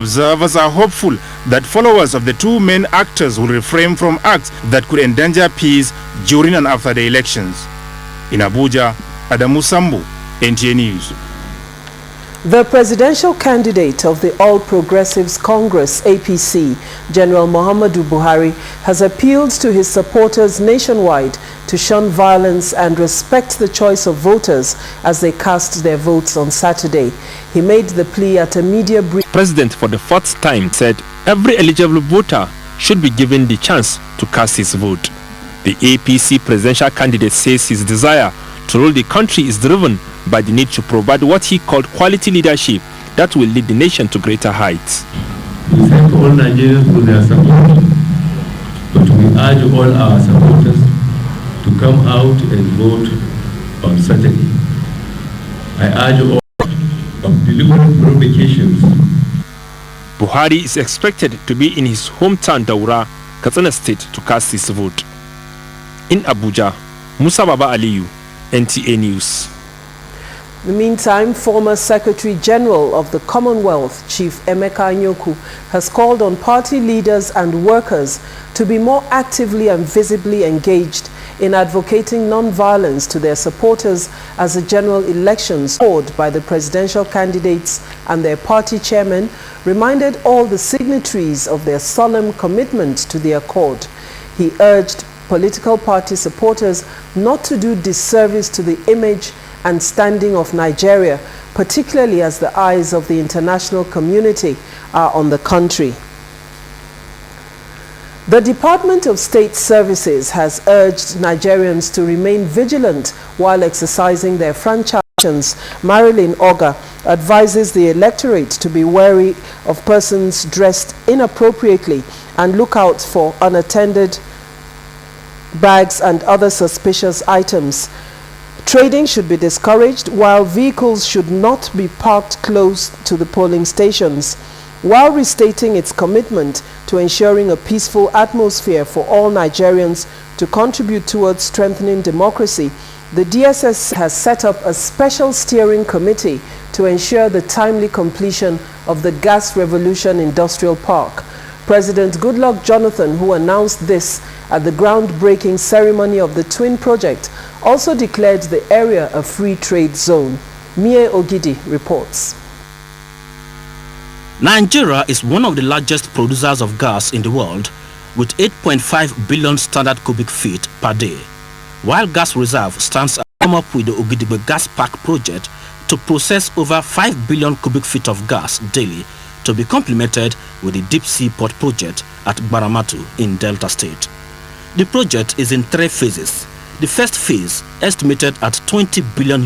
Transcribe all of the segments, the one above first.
Observers are hopeful that followers of the two main actors will refrain from acts that could endanger peace during and after the elections. In Abuja, Adamu Sambu, NTA News. The presidential candidate of the All Progressives Congress, APC, General Muhammadu Buhari, has appealed to his supporters nationwide to shun violence and respect the choice of voters as they cast their votes on Saturday. He made the plea at a media briefing. President, for the fourth time, said every eligible voter should be given the chance to cast his vote. The APC presidential candidate says his desire to rule the country is driven by the need to provide what he called quality leadership that will lead the nation to greater heights. We thank all Nigerians for their support, but we urge all our supporters to come out and vote on Saturday. I urge all of deliberate provocations. Buhari is expected to be in his hometown Daura, Katsina State, to cast his vote. In Abuja, Musa Baba Aliyu, NTA News. In the meantime, former Secretary General of the Commonwealth, Chief Emeka Anyoku, has called on party leaders and workers to be more actively and visibly engaged in advocating non-violence to their supporters as the general elections held by the presidential candidates and their party chairman reminded all the signatories of their solemn commitment to the accord. He urged political party supporters not to do disservice to the image and standing of Nigeria, particularly as the eyes of the international community are on the country. The Department of State Services has urged Nigerians to remain vigilant while exercising their franchise. Marilyn Oga advises the electorate to be wary of persons dressed inappropriately and look out for unattended bags and other suspicious items. Trading should be discouraged, while vehicles should not be parked close to the polling stations. While restating its commitment to ensuring a peaceful atmosphere for all Nigerians to contribute towards strengthening democracy, the DSS has set up a special steering committee to ensure the timely completion of the Gas Revolution Industrial Park. President Goodluck Jonathan, who announced this at the groundbreaking ceremony of the Twin Project, also declared the area a free trade zone. Mie Ogidi reports. Nigeria is one of the largest producers of gas in the world, with 8.5 billion standard cubic feet per day, while gas reserve stands to come up with the Ogidigbe Gas Park project to process over 5 billion cubic feet of gas daily, to be complemented with the Deep Sea Port project at Baramatu in Delta State. The project is in 3 phases. The first phase, estimated at $20 billion,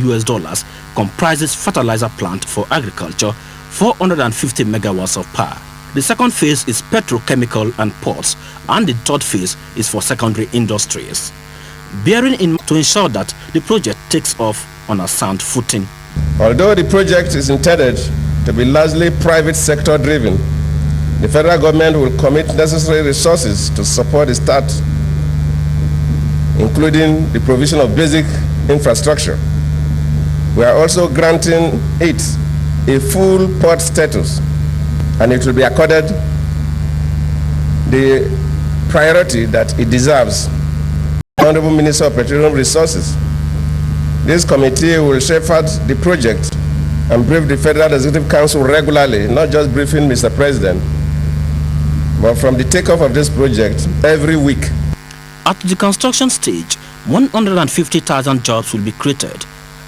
comprises fertilizer plant for agriculture, 450 megawatts of power. The second phase is petrochemical and ports, and the third phase is for secondary industries. Bearing in mind to ensure that the project takes off on a sound footing. Although the project is intended to be largely private sector driven, the federal government will commit necessary resources to support the start, including the provision of basic infrastructure. We are also granting it a full port status, and it will be accorded the priority that it deserves. Honorable Minister of Petroleum Resources, this committee will shepherd the project and brief the Federal Executive Council regularly, not just briefing Mr. President, but from the takeoff of this project every week. At the construction stage, 150,000 jobs will be created,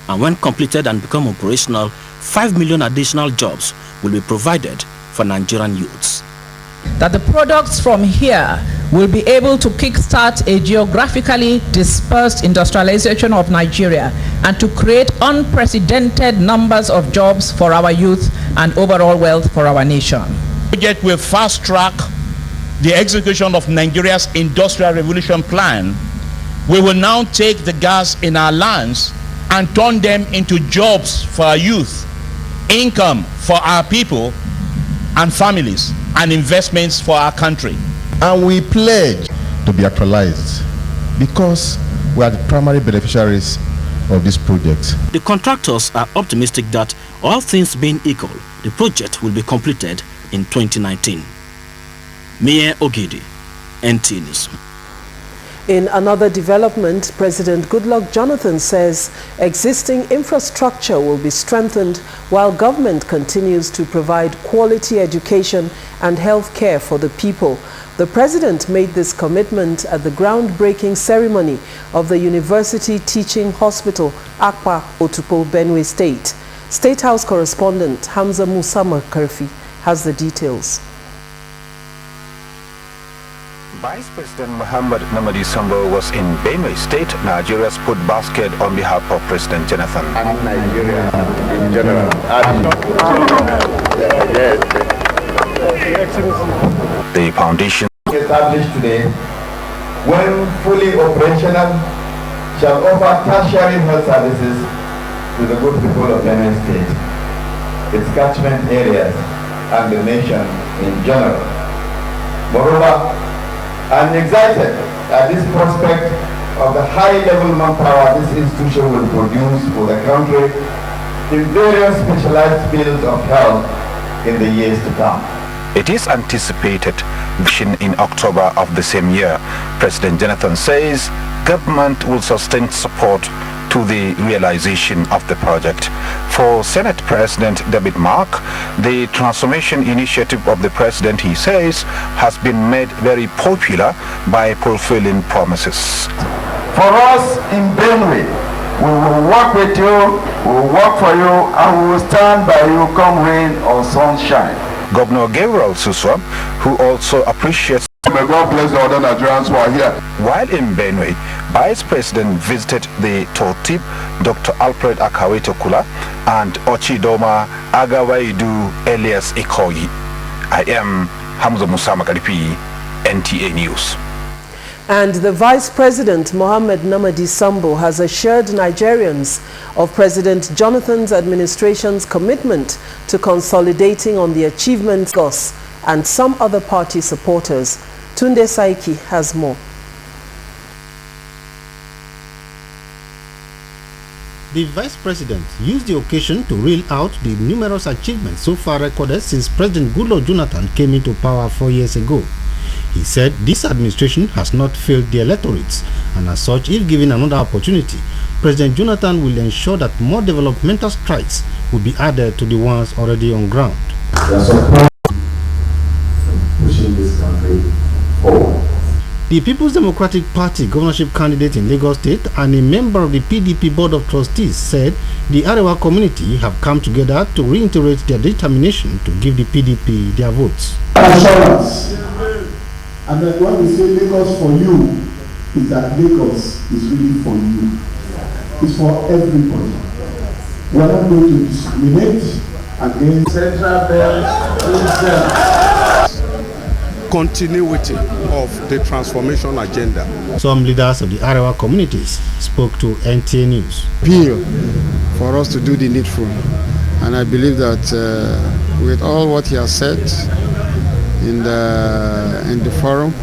and when completed and become operational, 5 million additional jobs will be provided for Nigerian youths. That the products from here will be able to kickstart a geographically dispersed industrialization of Nigeria and to create unprecedented numbers of jobs for our youth and overall wealth for our nation. The project will fast track the execution of Nigeria's Industrial Revolution Plan. We will now take the gas in our lands and turn them into jobs for our youth, income for our people and families, and investments for our country. And we pledge to be actualized because we are the primary beneficiaries of this project. The contractors are optimistic that, all things being equal, the project will be completed in 2019. Mie Ogidi, NT News. In another development, President Goodluck Jonathan says existing infrastructure will be strengthened while government continues to provide quality education and health care for the people. The president made this commitment at the groundbreaking ceremony of the University Teaching Hospital, Akpa, Otupo, Benue State. State House correspondent Hamza Musa Makarfi has the details. Vice President Muhammad Namadi Sambo was in Benue State, Nigeria's food basket on behalf of President Jonathan. And Nigeria in general. The foundation established today, when fully operational, shall offer tertiary health services to the good people of Benue State, its catchment areas, and the nation in general. Moreover, I'm excited at this prospect of the high-level manpower this institution will produce for the country in various specialized fields of health in the years to come. it is anticipated in October of the same year. President Jonathan says government will sustain support to the realization of the project. For Senate President David Mark, the transformation initiative of the president, he says, has been made very popular by fulfilling promises. For us in Benue, we will work with you, we will work for you, and we will stand by you come rain or sunshine. Governor Gabriel Suswa, who also appreciates May God bless the other Nigerians who are here. While in Benue, Vice President visited the Totip, Dr. Alfred Akawetokula, and Ochidoma Agawaidu Elias Ikoyi. I am Hamza Musa Makaripi, NTA News. And the Vice President, Mohamed Namadi Sambo, has assured Nigerians of President Jonathan's administration's commitment to consolidating on the achievements of us and some other party supporters. Tunde Saiki has more. The Vice President used the occasion to reel out the numerous achievements so far recorded since President Goodluck Jonathan came into power 4 years ago. He said this administration has not failed the electorates, and as such, if given another opportunity, President Jonathan will ensure that more developmental strides will be added to the ones already on ground. Pushing this country forward. The People's Democratic Party governorship candidate in Lagos State and a member of the PDP Board of Trustees said the Arewa community have come together to reiterate their determination to give the PDP their votes. Assurance. And then when we say Lagos for you, is that Lagos is really for you. It's for everybody. We are not going to discriminate against central belt. Continuity of the transformation agenda. Some leaders of the Arewa communities spoke to NTA News. Appeal for us to do the needful, and I believe that with all what he has said in the forum,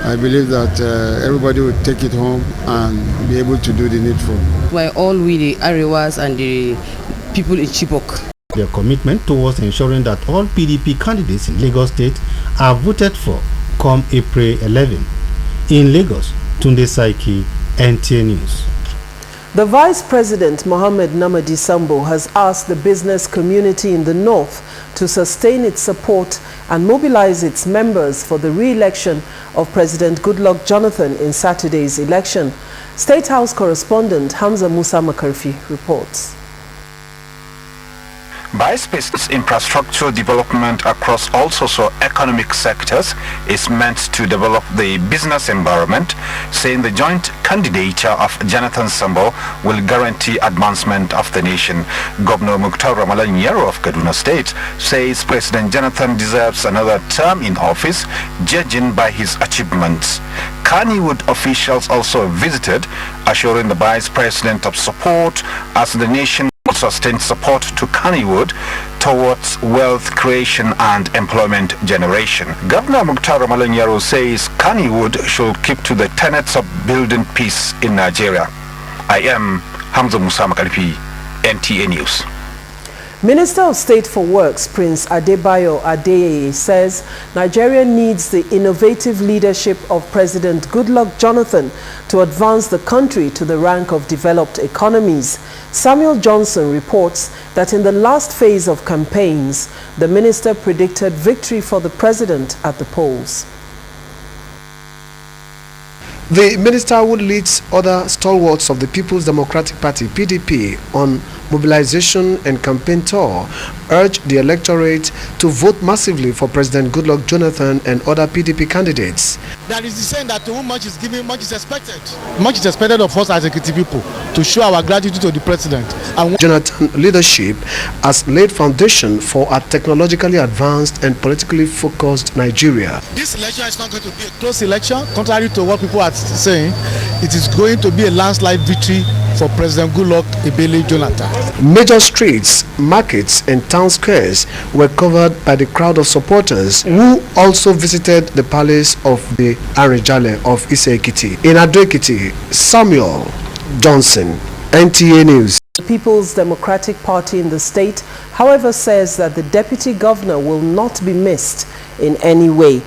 I believe that everybody will take it home and be able to do the needful. We're all we the Arewas and the people in Chibok. Their commitment towards ensuring that all PDP candidates in Lagos State are voted for come April 11. In Lagos, Tunde Saiki, NTA News. The Vice President, Mohamed Namadi Sambo, has asked the business community in the north to sustain its support and mobilize its members for the re-election of President Goodluck Jonathan in Saturday's election. State House correspondent Hamza Musa Makarfi reports. Vice President's infrastructure development across all socio-economic sectors is meant to develop the business environment, saying the joint candidature of Jonathan Sambo will guarantee advancement of the nation. Governor Mukhtar Ramalan Yero of Kaduna State says President Jonathan deserves another term in office, judging by his achievements. Kannywood officials also visited, assuring the Vice President of support as the nation sustain support to Kannywood towards wealth creation and employment generation. Governor Mukhtar Ramalan says Kannywood should keep to the tenets of building peace in Nigeria. I am Hamza Musa Makalipi, NTA News. Minister of State for Works, Prince Adebayo Adeyeye, says Nigeria needs the innovative leadership of President Goodluck Jonathan to advance the country to the rank of developed economies. Samuel Johnson reports that in the last phase of campaigns, the minister predicted victory for the president at the polls. The minister, who leads other stalwarts of the People's Democratic Party, PDP, on mobilization and campaign tour, urged the electorate to vote massively for President Goodluck Jonathan and other PDP candidates. That is the saying that to whom much is given, much is expected. Much is expected of us as executive people to show our gratitude to the president. And Jonathan leadership has laid foundation for a technologically advanced and politically focused Nigeria. This election is not going to be a close election, contrary to what people are saying. It is going to be a landslide victory for President Goodluck Ebele Jonathan. Major streets, markets and town squares were covered by the crowd of supporters who also visited the palace of the Arinjale of Ise-Ekiti. In Ado-Ekiti, Samuel Johnson, NTA News. The People's Democratic Party in the state, however, says that the deputy governor will not be missed in any way.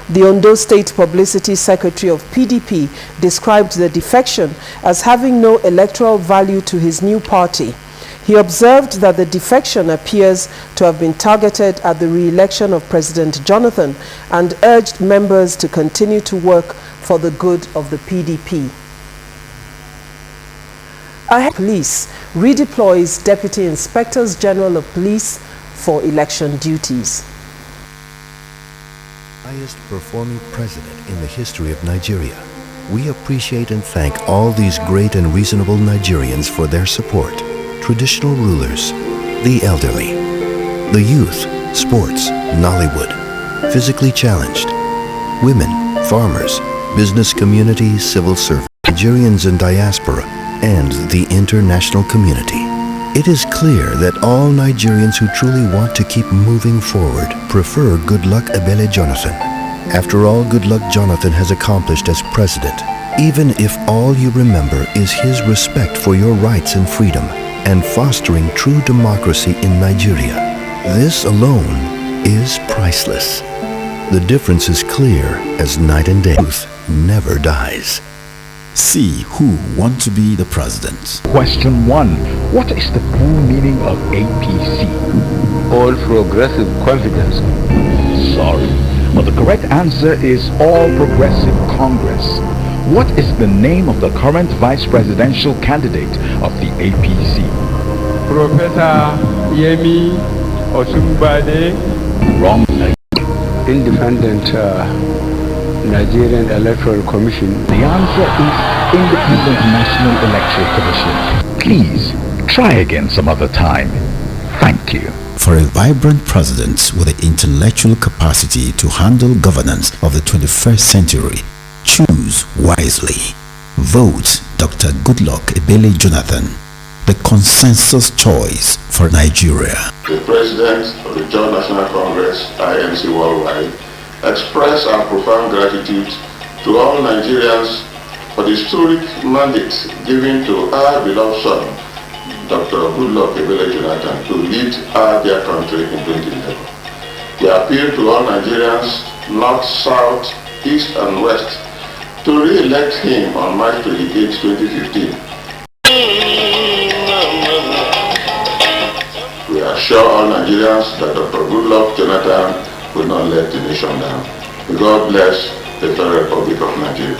The Ondo State Publicity Secretary of PDP described the defection as having no electoral value to his new party. He observed that the defection appears to have been targeted at the re-election of President Jonathan and urged members to continue to work for the good of the PDP. Police redeploys Deputy Inspectors General of Police for election duties. Highest performing president in the history of Nigeria. We appreciate and thank all these great and reasonable Nigerians for their support. Traditional rulers, the elderly, the youth, sports, Nollywood, physically challenged, women, farmers, business community, civil servants, Nigerians in diaspora, and the international community. It is clear that all Nigerians who truly want to keep moving forward prefer Goodluck Ebele Jonathan. After all Goodluck Jonathan has accomplished as president, even if all you remember is his respect for your rights and freedom and fostering true democracy in Nigeria, this alone is priceless. The difference is clear as night and day. Truth never dies. See who want to be the president. Question 1. What is the full meaning of APC? All Progressive Confidence. Sorry, but the correct answer is All Progressive Congress. What is the name of the current vice presidential candidate of the APC? Professor Yemi Osunbade. Wrong. Independent Nigerian Electoral Commission. The answer is Independent National Electoral Commission. Please, try again some other time. Thank you. For a vibrant president with the intellectual capacity to handle governance of the 21st century, choose wisely. Vote Dr. Goodluck Ebele Jonathan, the consensus choice for Nigeria. The President of the Joint National Congress, INC Worldwide, express our profound gratitude to all Nigerians for the historic mandate given to our beloved son, Dr. Goodluck Ebele Jonathan, to lead our dear country in 2011. We appeal to all Nigerians, north, south, east and west, to re-elect him on March 28, 2015. We assure all Nigerians that Dr. Goodluck Jonathan will not let the nation down. May God bless the Federal Republic of Nigeria.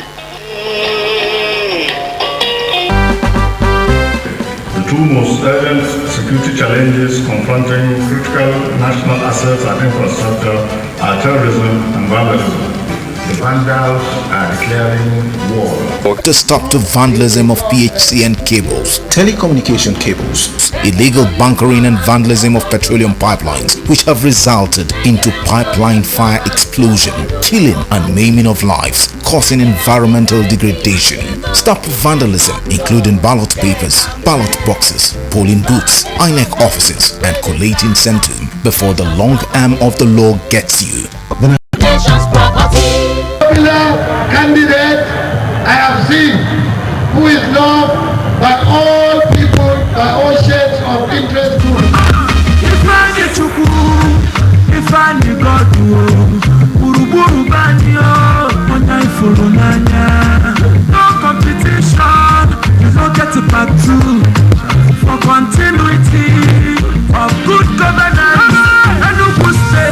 The two most urgent security challenges confronting critical national assets and infrastructure are terrorism and vandalism. The vandals are declaring war. To stop the vandalism of PHCN cables, telecommunication cables, illegal bunkering and vandalism of petroleum pipelines, which have resulted into pipeline fire explosion, killing and maiming of lives, causing environmental degradation. Stop vandalism, including ballot papers, ballot boxes, polling booths, INEC offices, and collating centers before the long arm of the law gets you. Candidate I have seen who is loved by all people, by all shades of interest groups. Uruburu banyo, onai fulunanya. No competition, you don't get to part 2. For continuity of good governance, and you will say,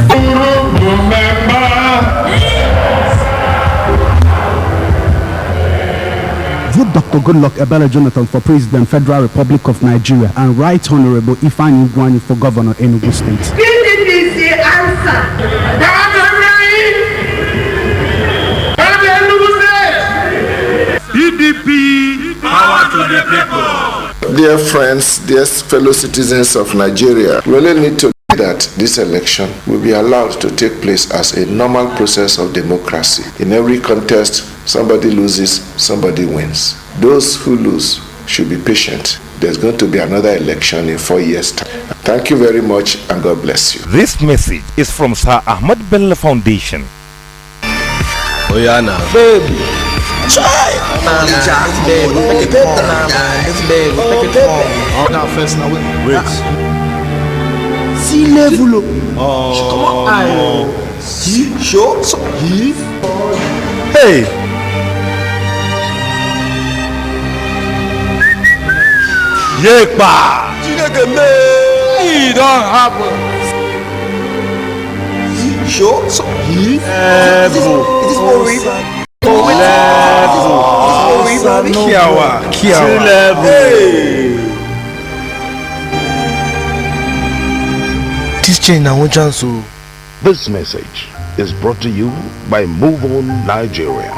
Vote Dr. Goodluck Ebele Jonathan for President, Federal Republic of Nigeria, and Right Honorable Ifeanyi Ugwuanyi for Governor, Enugu State. PDP is the answer. PDP, power to the people. Dear friends, dear fellow citizens of Nigeria, we really need to that this election will be allowed to take place as a normal process of democracy. In every contest, somebody loses, somebody wins. Those who lose should be patient. There's going to be another election in 4 years' time. Thank you very much, and God bless you. This message is from Sir Ahmad Bello Foundation. Oyana. Baby. Try. Now first, now wait. See level. Oh. Come on. See, show. So, hey. Yepa. It don't happen. See, show. So, it is for This message is brought to you by Move On Nigeria.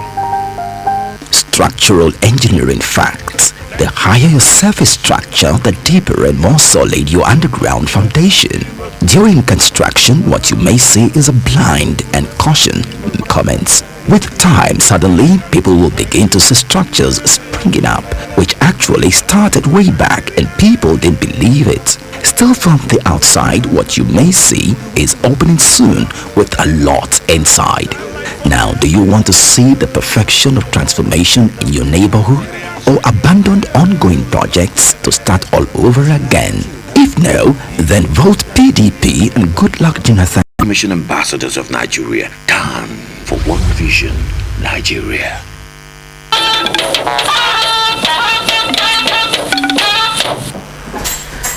Structural engineering facts. The higher your surface structure, the deeper and more solid your underground foundation. During construction, what you may see is a blind and caution comments. With time, suddenly, people will begin to see structures springing up, which actually started way back and people didn't believe it. Still from the outside, what you may see is opening soon with a lot inside. Now, do you want to see the perfection of transformation in your neighborhood? Or abandoned ongoing projects to start all over again? If no, then vote PDP and good luck, Jonathan. Mission Ambassadors of Nigeria, done for one vision, Nigeria.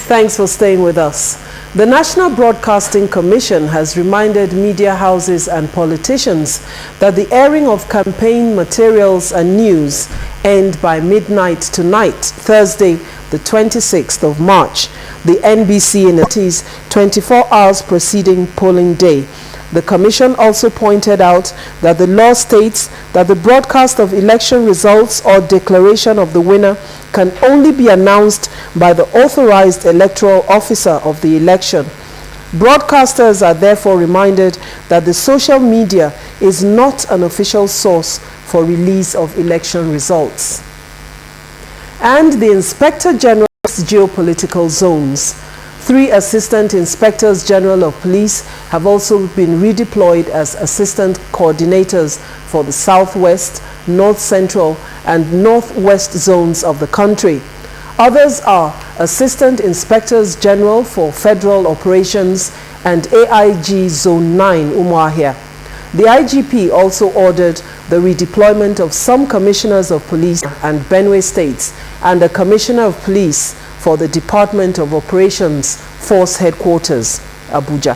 Thanks for staying with us. The National Broadcasting Commission has reminded media houses and politicians that the airing of campaign materials and news end by midnight tonight, Thursday, the 26th of March. The NBC in its 24 hours preceding polling day. The Commission also pointed out that the law states that the broadcast of election results or declaration of the winner can only be announced by the authorized electoral officer of the election. Broadcasters are therefore reminded that the social media is not an official source for release of election results. And the Inspector General's geopolitical zones. 3 Assistant Inspectors General of Police have also been redeployed as assistant coordinators for the Southwest, North Central, and Northwest zones of the country. Others are Assistant Inspectors General for Federal Operations and AIG Zone 9, Umuahia. The IGP also ordered the redeployment of some commissioners of police and Benue states and a commissioner of police for the Department of Operations Force Headquarters, Abuja.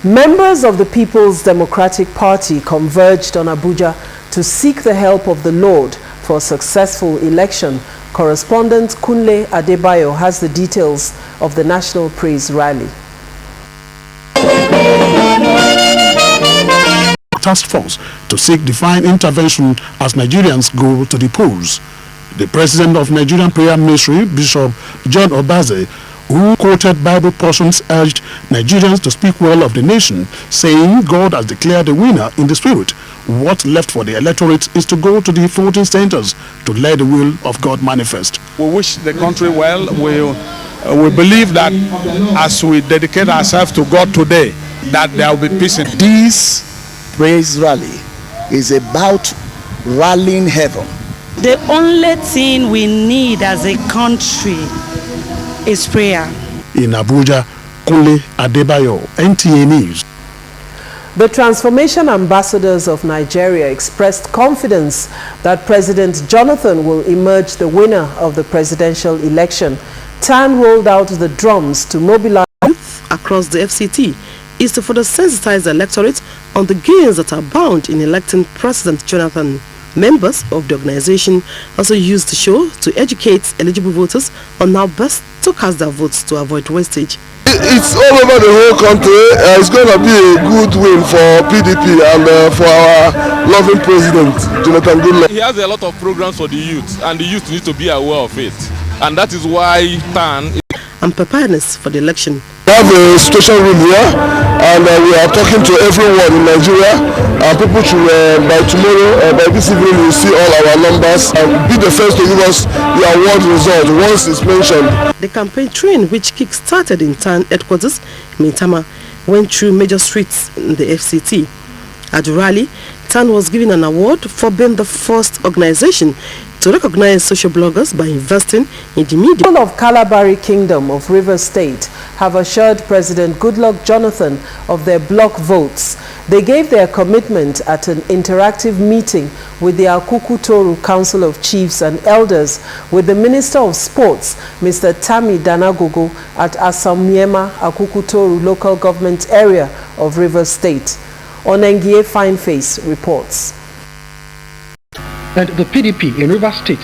Members of the People's Democratic Party converged on Abuja to seek the help of the Lord for a successful election. Correspondent Kunle Adebayo has the details of the National Praise Rally. Task force to seek divine intervention as Nigerians go to the polls. The president of Nigerian Prayer Ministry, Bishop John Obaze, who quoted Bible portions, urged Nigerians to speak well of the nation, saying God has declared a winner in the spirit. What left for the electorate is to go to the voting centers to let the will of God manifest. We wish the country well. We believe that as we dedicate ourselves to God today, that there will be peace. This praise rally is about rallying heaven. The only thing we need as a country is prayer. In Abuja, Kunle Adebayo, NTA News. The transformation ambassadors of Nigeria expressed confidence that President Jonathan will emerge the winner of the presidential election. TAN rolled out the drums to mobilize youth across the FCT is to further sensitize the electorate on the gains that are bound in electing President Jonathan. Members of the organization also used the show to educate eligible voters on how best to cast their votes to avoid wastage. It's all over the whole country. It's going to be a good win for PDP and for our loving president, Jonathan Goodluck. He has a lot of programs for the youth, and the youth need to be aware of it. And that is why TAN and preparedness for the election. We have a situation room here, and we are talking to everyone in Nigeria. And people should, by tomorrow, by this evening, will see all our numbers and be the first to give us the award result once it's mentioned. The campaign train, which kick-started in TAN headquarters, Mintama, went through major streets in the FCT. At the rally, TAN was given an award for being the first organization to recognize social bloggers by investing in the media. People of Kalabari Kingdom of Rivers State have assured President Goodluck Jonathan of their block votes. They gave their commitment at an interactive meeting with the Akuku Toru Council of Chiefs and Elders with the Minister of Sports, Mr. Tami Danagogo, at Asamiema Akuku Toru Local Government Area of Rivers State. Onengie Fineface reports. And the PDP in Rivers State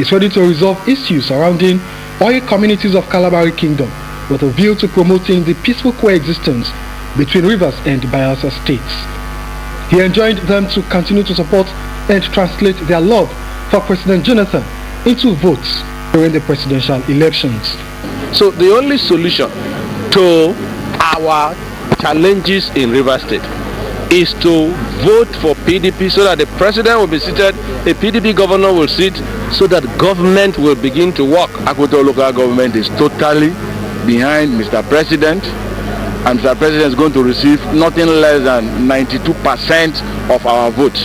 is ready to resolve issues surrounding oil communities of Kalabari Kingdom with a view to promoting the peaceful coexistence between Rivers and Bayelsa states. He enjoined them to continue to support and translate their love for President Jonathan into votes during the presidential elections. So the only solution to our challenges in Rivers State is to vote for PDP so that the president will be seated, a PDP governor will sit, so that government will begin to work. Akuto local government is totally behind Mr. President, and Mr. President is going to receive nothing less than 92% of our votes.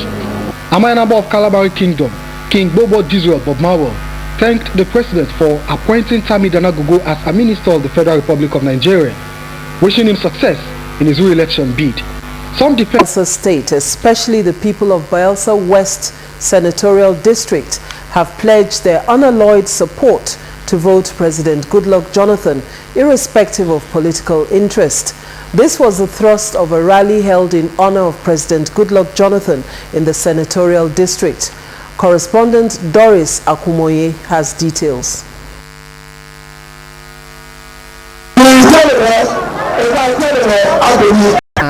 Amayinabo of Kalabari Kingdom, King Bobo Dizwell Bob Marwell, thanked the president for appointing Tami Danagogo as a minister of the Federal Republic of Nigeria, wishing him success in his re-election bid. Some Bayelsa State, especially the people of Bayelsa West Senatorial District, have pledged their unalloyed support to vote President Goodluck Jonathan, irrespective of political interest. This was the thrust of a rally held in honor of President Goodluck Jonathan in the Senatorial District. Correspondent Doris Akumoye has details.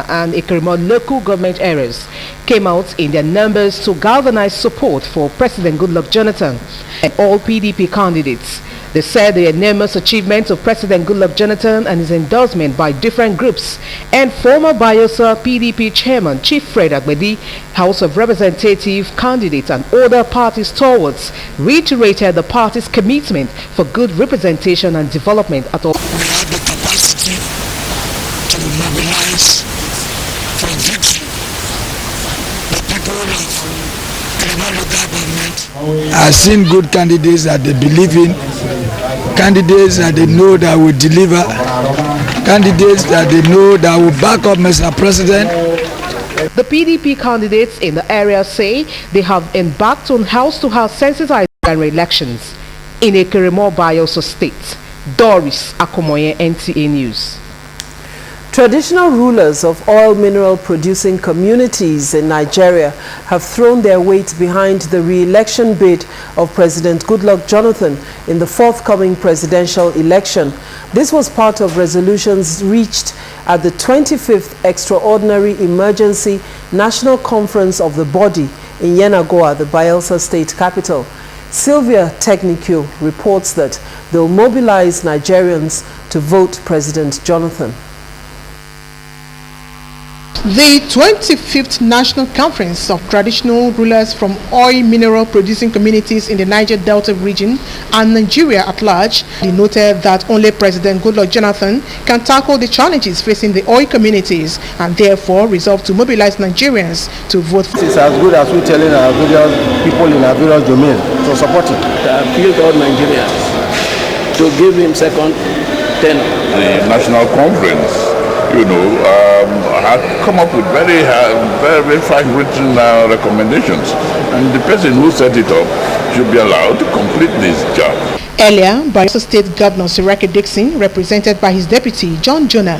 And Ikirimo local government areas came out in their numbers to galvanize support for President Goodluck Jonathan and all PDP candidates. They said the enormous achievements of President Goodluck Jonathan and his endorsement by different groups and former Bayelsa PDP chairman Chief Fred Agbedi, House of Representative candidates and other party stalwarts reiterated the party's commitment for good representation and development at all. We have the capacity to mobilize for victory the people of Kirima local government. I've seen good candidates that they believe in, candidates that they know that will deliver, candidates that they know that will back up Mr. President. The PDP candidates in the area say they have embarked on house-to-house sensitization elections in Ekirimo, Bayelsa State. Doris Akomoye, NTA News. Traditional rulers of oil mineral producing communities in Nigeria have thrown their weight behind the re-election bid of President Goodluck Jonathan in the forthcoming presidential election. This was part of resolutions reached at the 25th Extraordinary Emergency National Conference of the body in Yenagoa, the Bayelsa State capital. Sylvia Technico reports that they'll mobilize Nigerians to vote President Jonathan. The 25th National Conference of Traditional Rulers from Oil Mineral Producing Communities in the Niger Delta region and Nigeria at large noted that only President Goodluck Jonathan can tackle the challenges facing the oil communities and therefore resolved to mobilize Nigerians to vote. It's as good as we're telling our various people in our various domains to support him. I appeal to all Nigerians to give him second attend the national conference, had come up with very, very fine written recommendations, and the person who set it up should be allowed to complete this job. Earlier, Bayelsa State Governor Siraki Dixon, represented by his deputy John Jonah.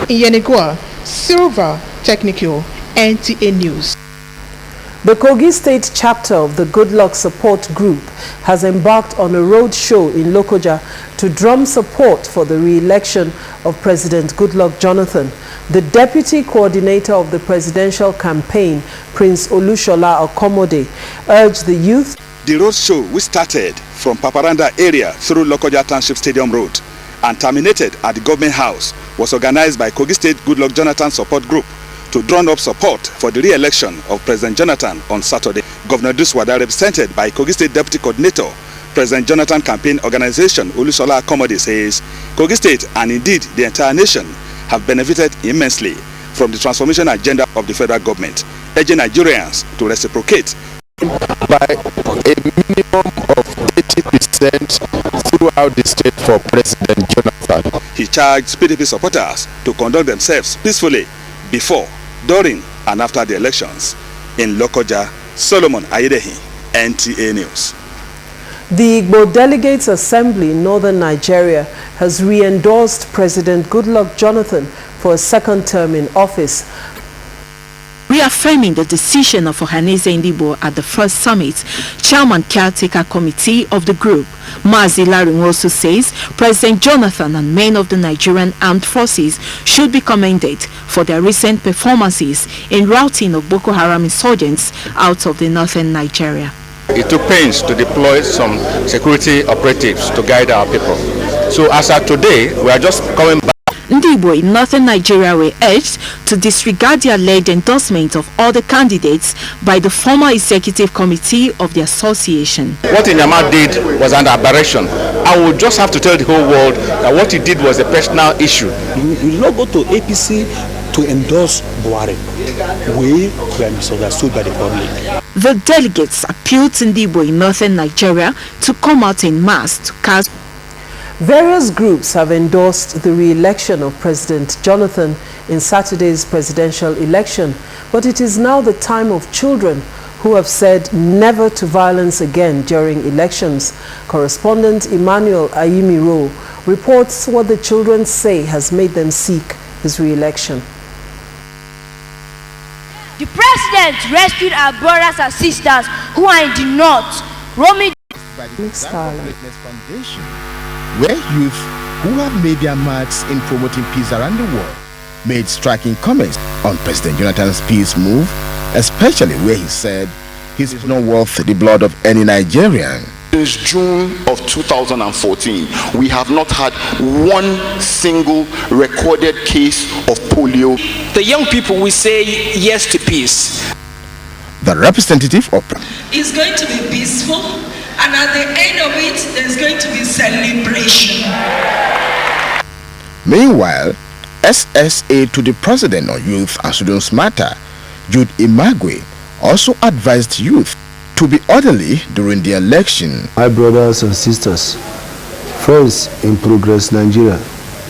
In Yenigua, Silver Technical, NTA News. The Kogi State chapter of the Good Luck Support Group has embarked on a road show in Lokoja to drum support for the re-election of President Goodluck Jonathan. The deputy coordinator of the presidential campaign, Prince Olushola Okomode, urged the youth. The road show, which started from Paparanda area through Lokoja Township Stadium Road and terminated at the government house, was organized by Kogi State Goodluck Jonathan Support Group to drum up support for the re-election of President Jonathan on Saturday. Governor Duswada, represented by Kogi State Deputy Coordinator, President Jonathan Campaign Organization, Olushola Okomode, says Kogi State and indeed the entire nation have benefited immensely from the transformation agenda of the federal government, urging Nigerians to reciprocate by a minimum of 80% throughout the state for President Jonathan. He charged PDP supporters to conduct themselves peacefully before, during and after the elections. In Lokoja, Solomon Ayedehi, NTA News. The Igbo Delegates Assembly in northern Nigeria has re-endorsed President Goodluck Jonathan for a second term in office. Reaffirming the decision of Ohaneze Ndigbo at the first summit, Chairman Caretaker Committee of the group, Mazi Laring, also says President Jonathan and men of the Nigerian Armed Forces should be commended for their recent performances in routing of Boko Haram insurgents out of the northern Nigeria. It took pains to deploy some security operatives to guide our people. So as of today, we are just coming back. Ndigbo in northern Nigeria were urged to disregard the alleged endorsement of other candidates by the former executive committee of the association. What Inyama did was an aberration. I would just have to tell the whole world that what he did was a personal issue. You will not go to APC to endorse Buhari. We were misunderstood by the public. The delegates appealed to Ndigbo in northern Nigeria to come out in mass to cast. Various groups have endorsed the re-election of President Jonathan in Saturday's presidential election, but it is now the time of children who have said never to violence again during elections. Correspondent Emmanuel Ayimiro reports what the children say has made them seek his re-election. The president rescued our brothers and sisters who are in the north, roaming by the Greatness Foundation, where youth who have made their marks in promoting peace around the world made striking comments on President Jonathan's peace move, especially where he said he's not worth the blood of any Nigerian. Since June of 2014, we have not had one single recorded case of polio. The young people will say yes to peace. The representative of is going to be peaceful, and at the end of it, there's going to be celebration. Meanwhile, SSA to the President on Youth and Students Matter, Jude Imagwe, also advised youth to be orderly during the election. My brothers and sisters, friends in Progress Nigeria,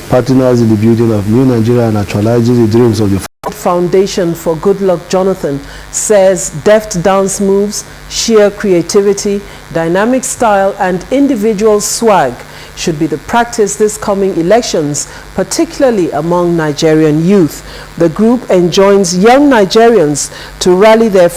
partners in the building of new Nigeria and actualizing the dreams of the Foundation for Goodluck Jonathan says deft dance moves, sheer creativity, dynamic style and individual swag should be the practice this coming elections, particularly among Nigerian youth. The group enjoins young Nigerians to rally their